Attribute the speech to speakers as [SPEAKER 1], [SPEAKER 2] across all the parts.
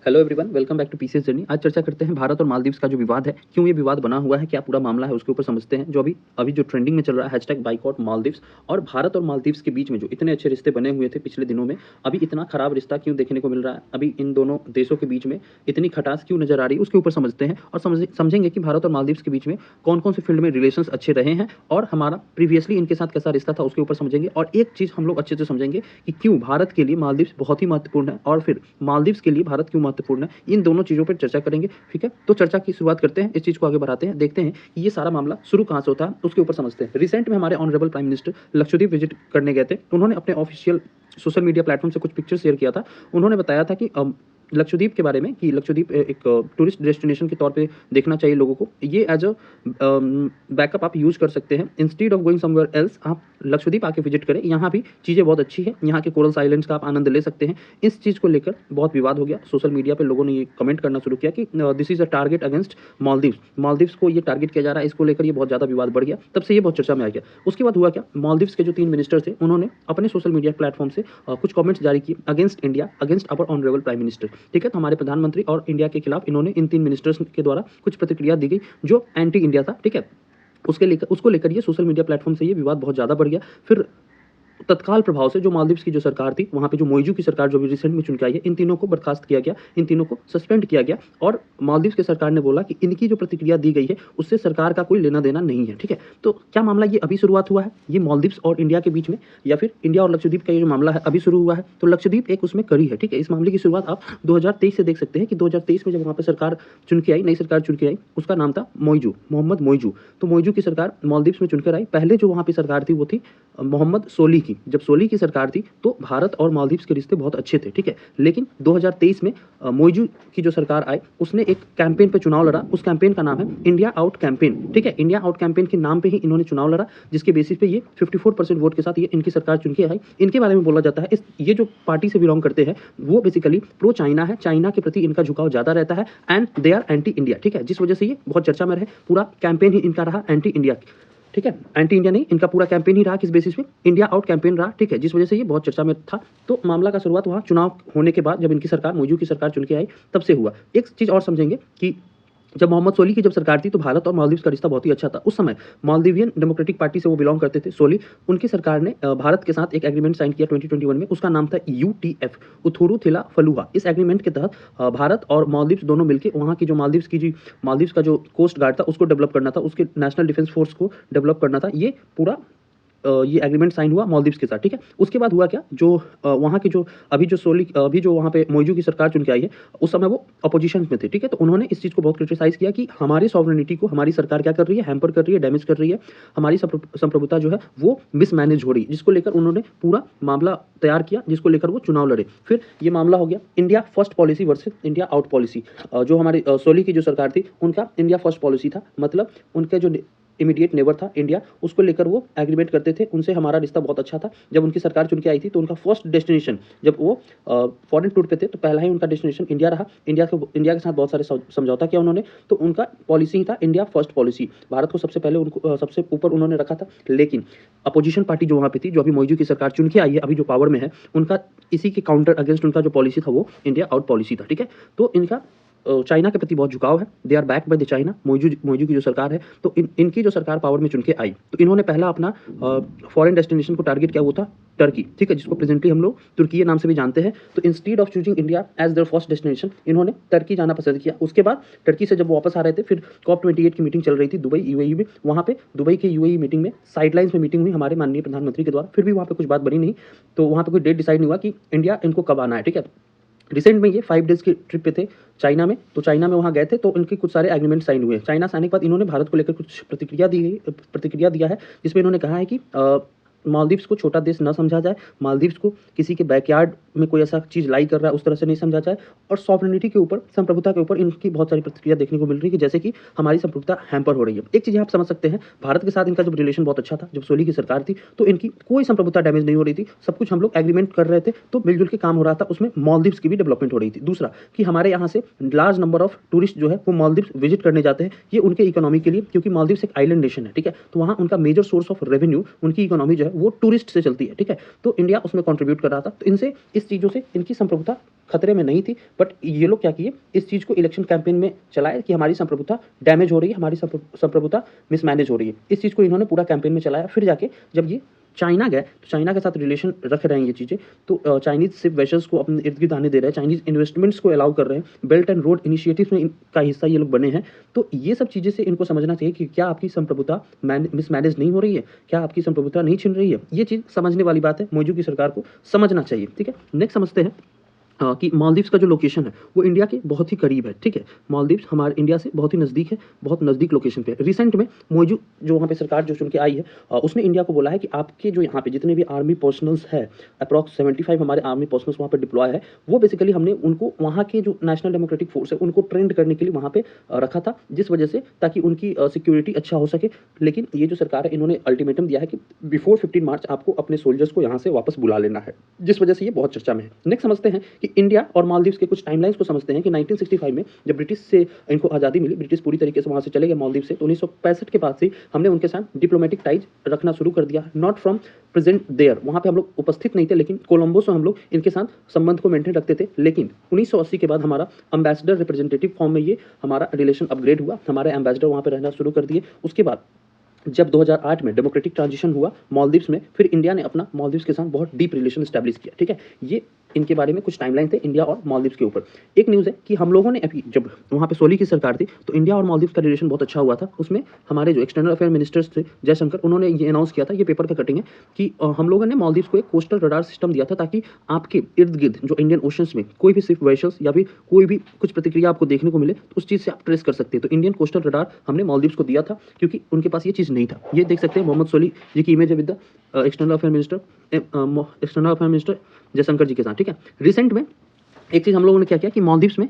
[SPEAKER 1] Hello everyone, welcome back to PCS journey. आज चर्चा करते हैं भारत और मालदीव्स का जो विवाद है, क्यों ये विवाद बना हुआ है, क्या पूरा मामला है, उसके ऊपर समझते हैं। जो अभी जो ट्रेंडिंग में चल रहा है हैशटैग बाइकॉट मालदीव्स, और भारत और मालदीव्स के बीच में जो इतने अच्छे रिश्ते बने हुए थे पिछले दिनों में, अभी इतना खराब रिश्ता क्यों देखने को मिल रहा है, अभी इन दोनों देशों के बीच में इतनी खटास क्यों नजर आ रही है, उसके ऊपर समझते हैं और समझेंगे कि भारत और मालदीव्स के बीच में कौन कौन से फील्ड में रिलेशन अच्छे रहे हैं और हमारा प्रीवियसली इनके साथ कैसा रिश्ता था, उसके ऊपर समझेंगे। और एक चीज़ हम लोग अच्छे से समझेंगे कि क्यों भारत के लिए मालदीव्स बहुत ही महत्वपूर्ण है और फिर मालदीव्स के लिए भारत क्यों महत्वपूर्ण है। इन दोनों चीज़ों पर चर्चा करेंगे। ठीक है, तो चर्चा की शुरुआत करते हैं, इस चीज़ को आगे बढ़ाते हैं, देखते हैं कि ये सारा मामला शुरू कहाँ से होता है, उसके ऊपर समझते हैं। रिसेंट में हमारे honourable prime minister Lakshadweep visit करने गए थे। उन्होंने अपने ऑफिशियल सोशल मीडिया प्लेटफॉर्म से कुछ पिक्चर शेयर किया था। उन्होंने बताया था कि लक्षद्वीप के बारे में कि लक्षद्वीप एक टूरिस्ट डेस्टिनेशन के तौर पे देखना चाहिए लोगों को। ये एज अ बैकअप आप यूज़ कर सकते हैं। Instead of going somewhere else, आप लक्षद्वीप आके विजिट करें। यहाँ भी चीज़ें बहुत अच्छी है, यहाँ के कोरल आइलैंड्स का आप आनंद ले सकते हैं। इस चीज़ को लेकर बहुत विवाद हो गया। सोशल मीडिया पे लोगों ने ये कमेंट करना शुरू किया कि this is a target against Maldives, Maldives को ये टारगेट किया जा रहा है। इसको लेकर ये बहुत ज़्यादा विवाद बढ़ गया। तब से ये बहुत चर्चा में आ गया। उसके बाद हुआ क्या, मालदीव्स के जो 3 मिनिस्टर थे उन्होंने अपने सोशल मीडिया प्लेटफॉर्म से कुछ कमेंट्स जारी किए अगेंस्ट इंडिया, अगेंस्ट अवर ऑनरेबल प्राइम मिनिस्टर। ठीक है, तो हमारे प्रधानमंत्री और इंडिया के खिलाफ इन्होंने इन 3 मिनिस्टर्स के द्वारा कुछ प्रतिक्रिया दी गई जो एंटी इंडिया था। ठीक है, उसको लेकर ये सोशल मीडिया प्लेटफॉर्म से ये विवाद बहुत ज़्यादा बढ़ गया। फिर तत्काल प्रभाव से जो मालदीव्स की जो सरकार थी, वहाँ पे जो मोइजू की सरकार जो भी रिसेंट में चुन के आई है, इन तीनों को बर्खास्त किया गया, इन तीनों को सस्पेंड किया गया। और मालदीव्स की सरकार ने बोला कि इनकी जो प्रतिक्रिया दी गई है उससे सरकार का कोई लेना देना नहीं है। ठीक है, तो क्या मामला ये अभी शुरुआत हुआ है, ये मालदीव्स और इंडिया के बीच में, या फिर इंडिया और लक्षद्वीप का ये जो मामला है अभी शुरू हुआ है? तो लक्षद्वीप एक उसमें कड़ी है। ठीक है, इस मामले की शुरुआत आप 2023 से देख सकते हैं कि 2023 में जब वहाँ पर सरकार चुन के आई, नई सरकार चुन के आई, उसका नाम था मोइजू, मोहम्मद मोइजू। तो मोइजू की सरकार मालदीव्स में चुनकर आई। पहले जो वहाँ पर सरकार थी वो थी मोहम्मद सोली की। जब सोली की सरकार थी तो भारत और मालदीव्स के रिश्ते बहुत अच्छे थे। ठीक है, लेकिन 2023 में मोइजू की जो सरकार आई उसने एक कैंपेन पे चुनाव लड़ा। उस कैंपेन का नाम है इंडिया आउट कैंपेन। ठीक है, इंडिया आउट कैंपेन के नाम पे ही इन्होंने चुनाव लड़ा, जिसके बेसिस पे ये 54% वोट के साथ ये इनकी सरकार चुन के आई। इनके बारे में बोला जाता है, ये जो पार्टी से बिलोंग करते हैं वो बेसिकली प्रो चाइना है, चाइना के प्रति इनका झुकाव ज्यादा रहता है, and they are anti India. ठीक है, जिस वजह से ये बहुत चर्चा में रहे। पूरा कैंपेन ही इनका रहा एंटी इंडिया। ठीक है, एंटी इंडिया नहीं, इनका पूरा कैंपेन ही रहा किस बेसिस पे, इंडिया आउट कैंपेन रहा। ठीक है, जिस वजह से ये बहुत चर्चा में था। तो मामला का शुरुआत वहाँ चुनाव होने के बाद, जब इनकी सरकार, मोइजू की सरकार चुन के आई, तब से हुआ। एक चीज़ और समझेंगे कि जब मोहम्मद सोली की जब सरकार थी तो भारत और मालदीव्स का रिश्ता बहुत ही अच्छा था। उस समय मालदीवियन डेमोक्रेटिक पार्टी से वो बिलोंग करते थे, सोली। उनकी सरकार ने भारत के साथ एक एग्रीमेंट साइन किया 2021 में। उसका नाम था यूटीएफ, उथुरु थिला फलुहा। इस एग्रीमेंट के तहत भारत और मालदीव्स दोनों मिलकर वहाँ की जो मालदीव्स का जो कोस्ट गार्ड था उसको डेवलप करना था, उसके नेशनल डिफेंस फोर्स को डेवलप करना था। ये पूरा ये एग्रीमेंट साइन हुआ मालदीव्स के साथ। ठीक है, उसके बाद हुआ क्या, जो वहाँ की जो अभी जो वहाँ पे मोइजू की सरकार चुन के आई है, उस समय वो अपोजिशन में थे। ठीक है, तो उन्होंने इस चीज़ को बहुत क्रिटिसाइज किया कि हमारी सॉवरेनिटी को हमारी सरकार क्या कर रही है, हैम्पर कर रही है, डैमेज कर रही है, हमारी संप्रभुता जो है वो मिसमैनेज हो रही है, जिसको लेकर उन्होंने पूरा मामला तैयार किया, जिसको लेकर वो चुनाव लड़े। फिर ये मामला हो गया India first policy versus India out policy. जो हमारी सोली की जो सरकार थी उनका इंडिया फर्स्ट पॉलिसी था, मतलब उनके जो इमीडिएट नेबर था इंडिया, उसको लेकर वो एग्रीमेंट करते थे। उनसे हमारा रिश्ता बहुत अच्छा था। जब उनकी सरकार चुन के आई थी तो उनका फर्स्ट डेस्टिनेशन, जब वो फॉरेन टूर पे थे तो पहला ही उनका डेस्टिनेशन इंडिया रहा। इंडिया के साथ बहुत सारे समझौता किया उन्होंने। तो उनका पॉलिसी ही था इंडिया फर्स्ट पॉलिसी, भारत को सबसे पहले उनको सबसे ऊपर उन्होंने रखा था। लेकिन अपोजिशन पार्टी जो वहाँ पे थी, जो अभी मोइजू की सरकार चुन के आई है, अभी जो पावर में है, उनका इसी के काउंटर अगेंस्ट उनका जो पॉलिसी था वो इंडिया आउट पॉलिसी था। ठीक है, तो इनका चाइना के प्रति बहुत झुकाव है। They are back by the China. Muizzu की जो सरकार है, तो इनकी जो सरकार पावर में चुन के आई तो इन्होंने पहला अपना फॉरेन डेस्टिनेशन को टारगेट किया, वो था टर्की। ठीक है, जिसको प्रेजेंटली हम लोग तुर्की नाम से भी जानते हैं। तो instead of choosing India as their first destination, इन्होंने टर्की जाना पसंद किया। उसके बाद टर्की से जब वो वापस आ रहे थे, फिर COP28 की मीटिंग चल रही थी दुबई यूएई में। वहाँ पे दुबई के यूएई मीटिंग में साइडलाइंस में मीटिंग हुई हमारे माननीय प्रधानमंत्री के द्वारा। फिर भी वहाँ पे कुछ बात बनी नहीं, तो वहाँ पे कोई डेट डिसाइड नहीं हुआ कि इंडिया इनको कब आना है। ठीक है, रिसेंट में ये 5 डेज़ की ट्रिप पे थे चाइना में। तो चाइना में वहाँ गए थे तो इनके कुछ सारे एग्रीमेंट साइन हुए। चाइना से आने के बाद इन्होंने भारत को लेकर कुछ प्रतिक्रिया दिया है, जिसमें इन्होंने कहा है कि मालदीव्स को छोटा देश न समझा जाए, मालदीव्स को किसी के बैकयार्ड में कोई ऐसा चीज़ लाई कर रहा है उस तरह से नहीं समझा जाए, और सॉवरेनिटी के ऊपर, संप्रभुता के ऊपर इनकी बहुत सारी प्रतिक्रिया देखने को मिल रही है कि जैसे कि हमारी संप्रभुता हैम्पर हो रही है। एक चीज़ आप समझ सकते हैं, भारत के साथ इनका जब रिलेशन बहुत अच्छा था, जब सोली की सरकार थी, तो इनकी कोई संप्रभुता डैमेज नहीं हो रही थी। सब कुछ हम लोग एग्रीमेंट कर रहे थे, तो मिलजुल के काम हो रहा था, उसमें मालदीव्स की भी डेवलपमेंट हो रही थी। दूसरा कि हमारे यहाँ से लार्ज नंबर ऑफ टूरिस्ट जो है वो मालदीव्स विजिट करने जाते हैं। ये उनके इकोनॉमी के लिए, क्योंकि मालदीव्स एक आइलैंड नेशन है। ठीक है, तो वहाँ उनका मेजर सोर्स ऑफ रेवेन्यू, उनकी इकोनॉमी जो है है वो टूरिस्ट से चलती है, ठीक है। तो इंडिया उसमें कंट्रीब्यूट कर रहा था, तो इनसे इस चीज़ों से इनकी संप्रभुता खतरे में नहीं थी। बट ये लोग क्या किए, इस चीज़ को इलेक्शन कैंपेन में चलाए कि हमारी संप्रभुता डैमेज हो रही है, हमारी संप्रभुता मिसमैनेज हो रही है। इस चीज़ को इन्होंने पूरा कैंपेन में चलाया। फिर जाके जब ये चाइना गए तो चाइना के साथ रिलेशन रख रहे हैं ये चीज़ें, तो चाइनीज शिप वेसल्स को अपने इर्द गिर्द आने दे रहे हैं, चाइनीज इन्वेस्टमेंट्स को अलाउ कर रहे हैं, बेल्ट एंड रोड इनिशिएटिव्स में इनका हिस्सा ये लोग बने हैं। तो ये सब चीज़ें से इनको समझना चाहिए कि क्या आपकी संप्रभुता मिसमैनेज नहीं हो रही है, क्या आपकी संप्रभुता नहीं छिन रही है। ये चीज़ समझने वाली बात है, मौजूद की सरकार को समझना चाहिए, ठीक है। नेक्स्ट समझते हैं कि मालदीव्स का जो लोकेशन है वो इंडिया के बहुत ही करीब है, ठीक है। मालदीव्स हमारे इंडिया से बहुत ही नज़दीक है, बहुत नज़दीक लोकेशन पे। रिसेंट में मौजूद जो वहाँ पे सरकार जो चुन के आई है, उसने इंडिया को बोला है कि आपके जो यहाँ पे जितने भी आर्मी पर्सनल्स है, अप्रॉक्स 75 हमारे आर्मी पर्सनल्स वहाँ पे डिप्लॉय है, वो बेसिकली हमने उनको वहाँ के जो नेशनल डेमोक्रेटिक फोर्स है उनको ट्रेंड करने के लिए वहाँ पे रखा था, जिस वजह से ताकि उनकी सिक्योरिटी अच्छा हो सके। लेकिन ये जो सरकार है इन्होंने अल्टीमेटम दिया है कि बिफोर 15 मार्च आपको अपने सोल्जर्स को यहाँ से वापस बुला लेना है, जिस वजह से ये बहुत चर्चा में है। नेक्स्ट समझते हैं कि इंडिया और मालदीव्स के कुछ टाइमलाइंस को समझते हैं कि 1965 में जब ब्रिटिश से इनको आज़ादी मिली, ब्रिटिश पूरी तरीके से वहाँ से चले गए मालदीव से, तो 1965 के बाद से हमने उनके साथ डिप्लोमेटिक टाइज रखना शुरू कर दिया। नॉट फ्रॉम प्रेजेंट देयर, वहाँ पे हम लोग उपस्थित नहीं थे, लेकिन कोलंबो से हम लोग इनके साथ संबंध को मेंटेन रखते थे। लेकिन 1980 के बाद हमारा एम्बेसडर रिप्रेजेंटेटिव फॉर्म में ये हमारा रिलेशन अपग्रेड हुआ, हमारे एम्बेसडर वहाँ पे रहना शुरू कर दिए। उसके बाद जब 2008 में डेमोक्रेटिक ट्रांजिशन हुआ मालदीव्स में, फिर इंडिया ने अपना मालदीव्स के साथ बहुत डीप रिलेशन एस्टैब्लिश किया, ठीक है। ये इनके बारे में कुछ टाइमलाइन थे इंडिया और मालदीव्स के ऊपर। एक न्यूज़ है कि हम लोगों ने अभी जब वहाँ पे सोली की सरकार थी तो इंडिया और मालदीव्स का रिलेशन बहुत अच्छा हुआ था। उसमें हमारे जो एक्सटर्नल अफेयर मिनिस्टर्स थे जयशंकर, उन्होंने ये अनाउंस किया था, ये पेपर का कटिंग है, कि हम लोगों ने मालदीव्स को एक कोस्टल रडार सिस्टम दिया था ताकि आपके इर्द गिर्द जो इंडियन ओशंस में कोई भी शिप वेसल्स या फिर कोई भी कुछ प्रतिक्रिया आपको देखने को मिले तो उस चीज़ से आप ट्रेस कर सकते हैं। तो इंडियन कोस्टल रडार हमने मालदीव्स को दिया था क्योंकि उनके पास ये चीज़ नहीं था। ये देख सकते हैं मोहम्मद सोली जी की इमेज है with the external affair minister Jaishankar ji के साथ, ठीक है। रिसेंट में एक चीज़ हम लोगों ने क्या किया कि मालदीव्स में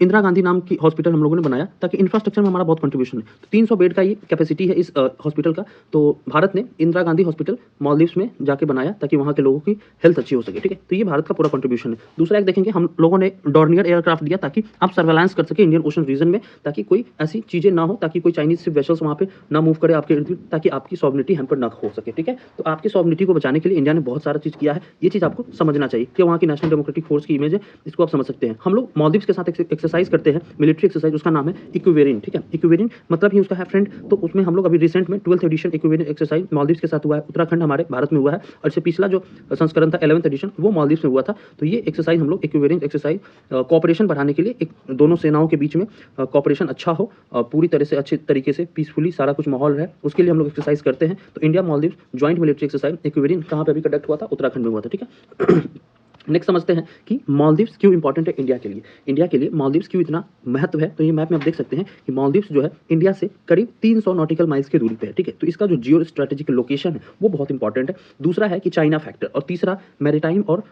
[SPEAKER 1] इंदिरा गांधी नाम की हॉस्पिटल हम लोगों ने बनाया ताकि इंफ्रास्ट्रक्चर में हमारा बहुत कंट्रीब्यूशन है। तो 300 बेड का ये कैपेसिटी है इस हॉस्पिटल का। तो भारत ने इंदिरा गांधी हॉस्पिटल मालदीव्स में जाके बनाया ताकि वहाँ के लोगों की हेल्थ अच्छी हो सके, ठीक है। तो ये भारत का पूरा कंट्रीब्यूशन है। दूसरा एक देखेंगे, हम लोगों ने डॉर्नियर एयरक्राफ्ट दिया ताकि आप सर्वेलांस कर सके इंडियन ओशन रीजन में, ताकि कोई ऐसी चीज़ें ना हो, ताकि कोई चाइनीज शिप वेसल्स वहाँ पे ना मूव करे आपके इर्द गिर्द, ताकि आपकी सॉवरेनिटी हैम्पर ना हो सके, ठीक है। तो आपकी सॉवरेनिटी को बचाने के लिए इंडिया ने बहुत सारा चीज़ किया है। ये चीज़ आपको समझना चाहिए कि वहाँ की नेशनल डेमोक्रेटिक फोर्स की इमेज है, इसको आप समझ सकते हैं। हम लोग मालदीव्स के साथ एक्सरसाइज करते हैं, मिलिट्री एक्सरसाइज, उसका नाम है इक्विवेरिन, ठीक है। इक्विवेरिन मतलब ही उसका है फ्रेंड। तो उसमें हम लोग अभी रिसेंट में 12th एडिशन इक्विवेरिन एक्सरसाइज मालदीव्स के साथ हुआ है, उत्तराखंड हमारे भारत में हुआ है, और इससे पिछला जो संस्करण था 11th एडिशन वो मालदीव्स में हुआ था। तो ये एक्सरसाइज हम लोग इक्विवेरिन एक्सरसाइज कोऑपरेशन बढ़ाने के लिए, एक दोनों सेनाओं के बीच में कोऑपरेशन अच्छा हो, पूरी तरह से अच्छे तरीके से पीसफुली सारा कुछ माहौल है, उसके लिए हम लोग एक्सरसाइज करते हैं। तो India Maldives joint military exercise Ekuverin कहाँ पे अभी कंडक्ट हुआ था, उत्तराखंड में हुआ था, ठीक है। नेक्स्ट समझते हैं कि मालदीव्स क्यों इंपॉर्टेंट है इंडिया के लिए। इंडिया के लिए मालदीव्स क्यों इतना महत्व है, तो ये मैप में आप देख सकते हैं कि मालदीव्स जो है इंडिया से करीब 300 नॉटिकल माइल्स की दूरी पे है, ठीक है। तो इसका जो जियो स्ट्रेटेजिक लोकेशन है वो बहुत इंपॉर्टेंट है। दूसरा है कि चाइना फैक्टर, और तीसरा मैरीटाइम और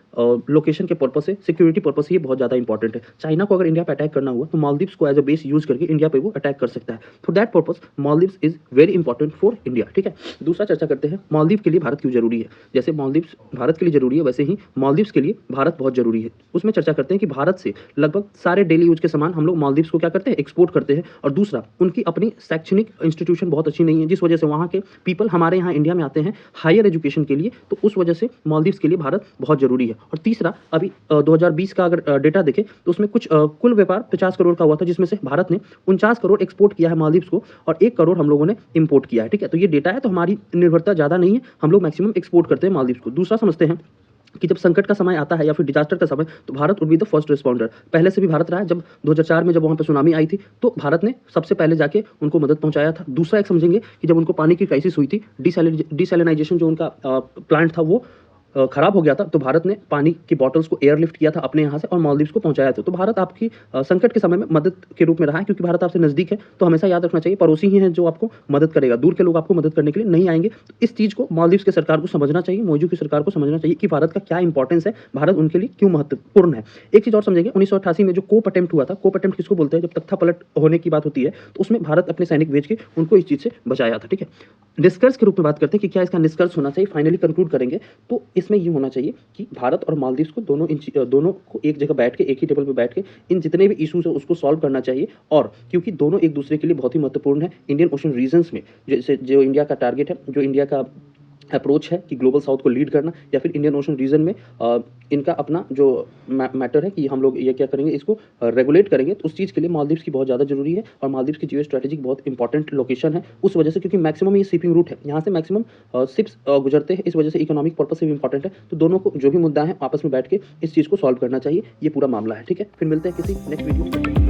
[SPEAKER 1] लोकेशन के पर्पज से, सिक्योरिटी पर्पज से ये बहुत ज़्यादा इंपॉर्टेंट है। चाइना को अगर इंडिया पर अटैक करना हुआ तो मालदीव्स को एज अ बेस यूज करके इंडिया पे वो अटैक कर सकता है। For that purpose Maldives is very important for India, ठीक है। दूसरा चर्चा करते हैं मालदीव के लिए भारत क्यों जरूरी है। जैसे मालदीव्स भारत के लिए जरूरी है, वैसे ही मालदीव्स के लिए भारत बहुत जरूरी है। उसमें चर्चा करते हैं कि भारत से लगभग सारे डेली यूज के सामान हम लोग मालदीव्स को क्या करते हैं, एक्सपोर्ट करते हैं। और दूसरा, उनकी अपनी शैक्षणिक इंस्टीट्यूशन बहुत अच्छी नहीं है, जिस वजह से वहाँ के पीपल हमारे यहाँ इंडिया में आते हैं हायर एजुकेशन के लिए, तो उस वजह से मालदीव्स के लिए भारत बहुत जरूरी है। और तीसरा, अभी 2020 का अगर डेटा देखें तो उसमें कुछ कुल व्यापार 50 करोड़ का हुआ था, जिसमें से भारत ने 49 करोड़ एक्सपोर्ट किया है मालदीव्स को और 1 करोड़ हम लोगों ने इंपोर्ट किया है, ठीक है। तो ये डेटा है, तो हमारी निर्भरता ज़्यादा नहीं है, हम लोग मैक्सिमम एक्सपोर्ट करते हैं मालदीव्स को। दूसरा समझते हैं कि जब संकट का समय आता है या फिर डिजास्टर का समय, तो Bharat would be the first responder. पहले से भी भारत रहा है, जब 2004 में जब वहाँ पे सुनामी आई थी तो भारत ने सबसे पहले जाके उनको मदद पहुंचाया था। दूसरा एक समझेंगे कि जब उनको पानी की क्राइसिस हुई थी, डिसैलिनाइजेशन जो उनका प्लांट था वो खराब हो गया था, तो भारत ने पानी की बॉटल्स को एयरलिफ्ट किया था अपने यहाँ से और मालदीव्स को पहुंचाया था। तो भारत आपकी संकट के समय में मदद के रूप में रहा है, क्योंकि भारत आपसे नजदीक है। तो हमेशा याद रखना चाहिए, पड़ोसी ही है जो आपको मदद करेगा, दूर के लोग आपको मदद करने के लिए नहीं आएंगे। तो इस चीज़ को मालदीव्स की सरकार को समझना चाहिए, मौजूद की सरकार को समझना चाहिए कि भारत का क्या इंपॉर्टेंस है, भारत उनके लिए क्यों महत्वपूर्ण है। एक चीज़ और समझेंगे, 1988 में जो कोप अटेम्प्ट हुआ था, कोप अटेम्प्ट किसको बोलते हैं, जब तख्ता पलट होने की बात होती है, तो उसमें भारत अपने सैनिक भेज के उनको इस चीज़ से बचाया था, ठीक है। निष्कर्ष के रूप में बात करते हैं कि क्या इसका निष्कर्ष होना चाहिए, फाइनली कंक्लूड करेंगे तो इसमें ये होना चाहिए कि भारत और मालदीव्स को दोनों को एक जगह बैठ के, एक ही टेबल पे बैठ के इन जितने भी इश्यूज है उसको सॉल्व करना चाहिए। और क्योंकि दोनों एक दूसरे के लिए बहुत ही महत्वपूर्ण है इंडियन ओशन रीजन्स में, जैसे जो इंडिया का टारगेट है, जो इंडिया का अप्रोच है कि ग्लोबल साउथ को लीड करना या फिर इंडियन ओशन रीजन में इनका अपना जो मैटर है कि हम लोग ये क्या करेंगे, इसको रेगुलेट करेंगे, तो उस चीज़ के लिए मालदीव्स की बहुत ज़्यादा जरूरी है। और मालदीव्स की जियो स्ट्रेटेजिक बहुत इंपॉर्टेंट लोकेशन है उस वजह से, क्योंकि मैक्सिमम ये शिपिंग रूट है, यहाँ से मैक्सिमम शिप्स गुजरते हैं, इस वजह से इकोनॉमिक पर्पज से भी इंपॉर्टेंट है। तो दोनों को जो भी मुद्दा है आपस में बैठ के इस चीज़ को सॉल्व करना चाहिए। ये पूरा मामला है, ठीक है। फिर मिलते हैं किसी नेक्स्ट वीडियो में।